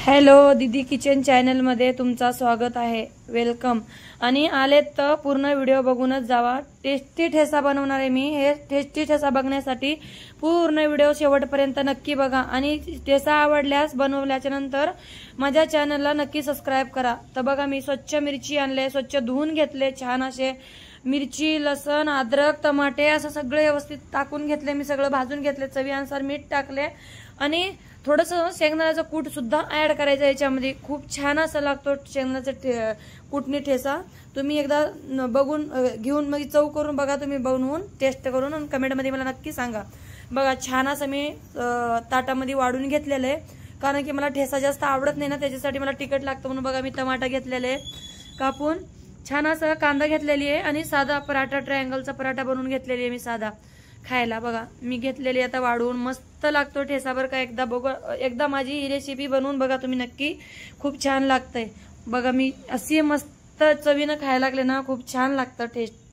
Hello दीदी kitchen channel मध्ये तुमचा स्वागत आहे, वेलकम। आणि आलेत तर पूर्ण व्हिडिओ बघूनच जावा। टेस्टी ठेसा बनवणार आहे मी। हे टेस्टी ठेसा बघण्यासाठी पूर्ण व्हिडिओ शेवटपर्यंत नक्की बघा आणि ठेसा आवडल्यास बनवल्याच्या नंतर माझ्या चॅनलला नक्की सबस्क्राइब करा। तर बघा मी स्वच्छ मिरची आणले, स्वच्छ धुवून घेतले, छान असे मिरची, लसण, अद्रक, टमाटे असं सगळे व्यवस्थित टाकून घेतले। मी सगळं भाजून घेतले, चवीनुसार मीठ टाकले आणि थोडंसं शेंगदाण्याचं कूट सुद्धा ऍड करायचं याच्यामध्ये। खूप छान असं लागतो शेंगदाण्याचा कूटनी ठेसा। तुम्ही एकदा बघून घेऊन मग चव करून बघा, तुम्ही बनवून टेस्ट करून आणि कमेंटमध्ये मला नक्की सांगा। बघा छान असं मी ताटामध्ये वाढून घेतलेलं आहे, कारण की मला ठेसा जास्त आवडत नाही ना, त्याच्यासाठी मला तिखट लागतं म्हणून। बघा मी टमाटा घेतलेले कापून, छान असं कांदा घेतलेली आहे आणि साधा पराठा, ट्रायंगलचा पराठा बनवून घेतलेली आहे मी साधा खायला। बघा मी घेतलेली आता वाढवून, मस्त लागतो ठेसा बरं का। एकदा बघा, एकदा माझी ही रेसिपी बनवून बघा तुम्ही नक्की, खूप छान लागतंय। बघा मी अशी मस्त चवीनं खायला लागले ना, खूप छान लागतं टेस्ट।